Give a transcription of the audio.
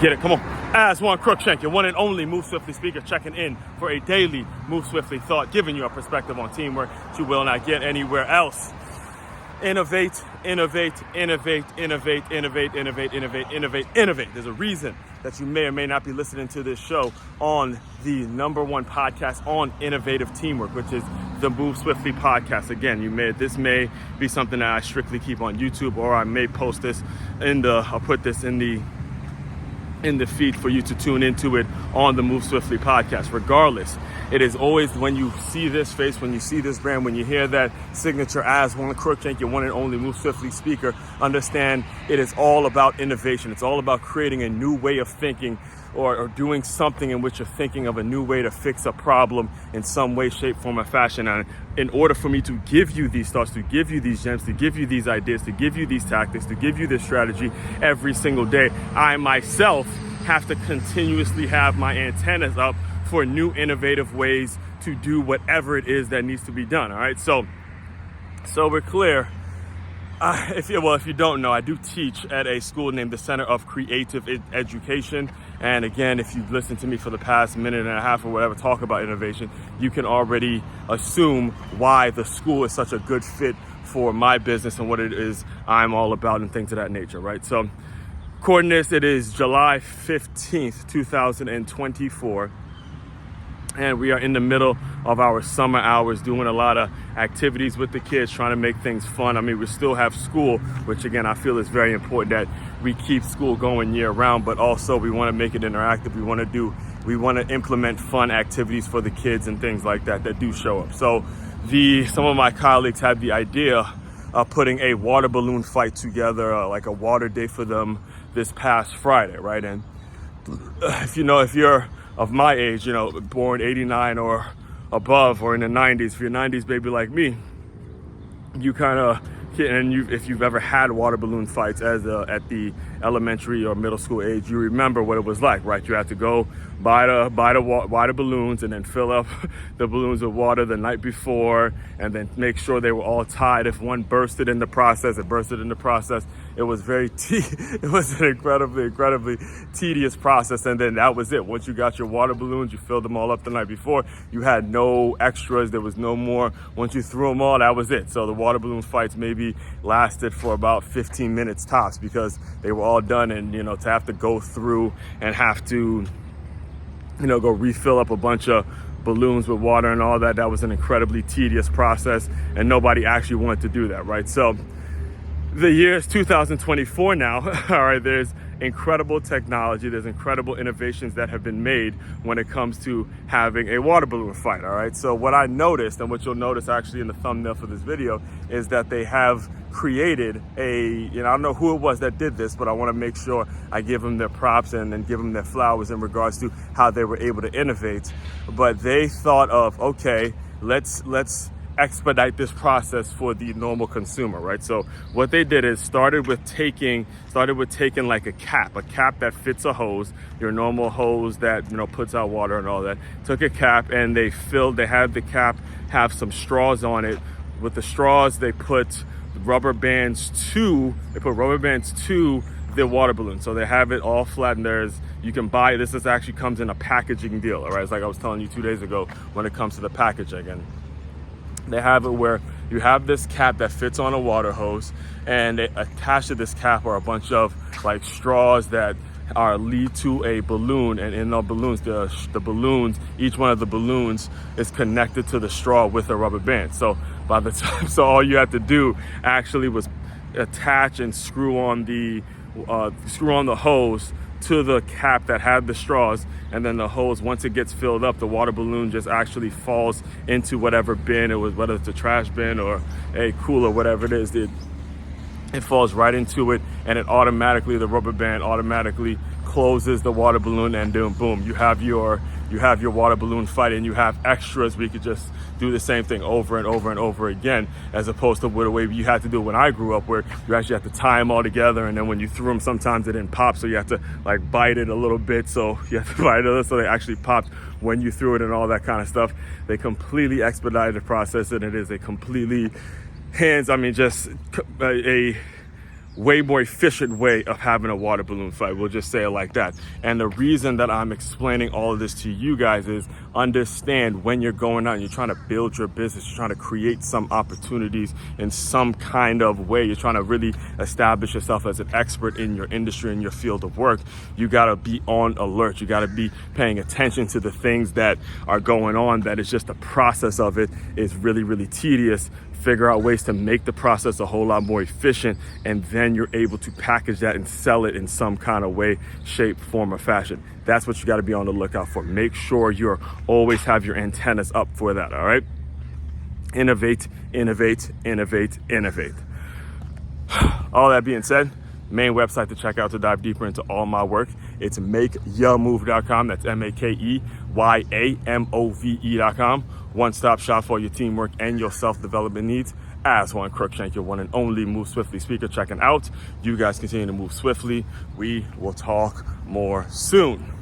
Get it, come on. Aswand, Cruickshank, your one and only Move Swiftly speaker, checking in for a daily Move Swiftly thought, giving you a perspective on teamwork you will not get anywhere else. Innovate, innovate, innovate, innovate, innovate, innovate, innovate, innovate, innovate. There's a reason that you may or may not be listening to this show on the #1 podcast on innovative teamwork, which is the Move Swiftly podcast. Again, this may be something that I strictly keep on YouTube, or I may post this I'll put this in the feed for you to tune into it on the Move Swiftly podcast. Regardless, it is always, when you see this face, when you see this brand, when you hear that signature Aswand, Cruickshank, your one and only Move Swiftly speaker, understand it is all about innovation. It's all about creating a new way of thinking, or doing something in which you're thinking of a new way to fix a problem in some way, shape, form, or fashion. And in order for me to give you these thoughts, to give you these gems, to give you these ideas, to give you these tactics, to give you this strategy every single day, I myself have to continuously have my antennas up for new innovative ways to do whatever it is that needs to be done. All right, so we're clear. If you don't know, I do teach at a school named the Center of Creative Education. And again, if you've listened to me for the past minute and a half or whatever talk about innovation, you can already assume why the school is such a good fit for my business and what it is I'm all about and things of that nature, right? So, according to this, it is July 15th, 2024. And we are in the middle of our summer hours, doing a lot of activities with the kids, trying to make things fun. I mean, we still have school, which again, I feel is very important that we keep school going year round, but also we want to make it interactive. We want to implement fun activities for the kids and things like that do show up. So some of my colleagues had the idea of putting a water balloon fight together, like a water day for them this past Friday, right? And if you're of my age, born 89 or above, or in the 90s, if you're 90s baby like me, you kind of, if you've ever had water balloon fights at the elementary or middle school age, you remember what it was like, right? You had to go buy the balloons and then fill up the balloons with water the night before, and then make sure they were all tied. If one bursted in the process, it bursted in the process. It was it was an incredibly tedious process. And then that was it. Once you got your water balloons, you filled them all up the night before. You had no extras. There was no more. Once you threw them all, that was it. So the water balloon fights maybe lasted for about 15 minutes tops, because they were all done. And, to have to go through and have to, go refill up a bunch of balloons with water and all that, that was an incredibly tedious process, and nobody actually wanted to do that, right? So the year is 2024 now. All right, there's incredible technology, there's incredible innovations that have been made when it comes to having a water balloon fight. All right, so what I noticed, and what you'll notice actually in the thumbnail for this video, is that they have created I don't know who it was that did this, but I want to make sure I give them their props and give them their flowers in regards to how they were able to innovate. But they thought of, okay, let's expedite this process for the normal consumer, right? So what they did is started with taking like a cap that fits a hose, your normal hose that puts out water and all that. Took a cap and they had the cap have some straws on it. With the straws, they put rubber bands to the water balloon. So they have it all flat, and you can buy this. This actually comes in a packaging deal, all right? It's like I was telling you 2 days ago when it comes to the packaging. And they have it where you have this cap that fits on a water hose, and attached to this cap are a bunch of like straws that lead to a balloon. And in the balloons, the balloons, each one of the balloons is connected to the straw with a rubber band. So all you had to do actually was attach and screw on the hose to the cap that had the straws, and then the hose, once it gets filled up, the water balloon just actually falls into whatever bin it was, whether it's a trash bin or a cooler, whatever it is. It falls right into it, and the rubber band automatically closes the water balloon, and boom, you have your water balloon fight, and you have extras where you could just do the same thing over and over and over again, as opposed to the way you had to do it when I grew up, where you actually have to tie them all together, and then when you threw them, sometimes it didn't pop, so you have to like bite it a little bit, so you have to bite it so they actually popped when you threw it and all that kind of stuff. They completely expedited the process, and it is a completely just a way more efficient way of having a water balloon fight. We'll just say it like that. And the reason that I'm explaining all of this to you guys is understand when you're going out and you're trying to build your business, you're trying to create some opportunities in some kind of way, you're trying to really establish yourself as an expert in your industry, in your field of work, you got to be on alert. You got to be paying attention to the things that are going on, that is just the process of it is really, really tedious. Figure out ways to make the process a whole lot more efficient, and then you're able to package that and sell it in some kind of way, shape, form, or fashion. That's what you got to be on the lookout for. Make sure you're always have your antennas up for that, all right? Innovate, innovate, innovate, innovate. All that being said, main website to check out to dive deeper into all my work, it's makeyourmove.com. That's makeyourmove.com. One-stop shop for your teamwork and your self-development needs. Aswand Cruickshank, your one and only Move Swiftly speaker, checking out. You guys continue to move swiftly. We will talk more soon.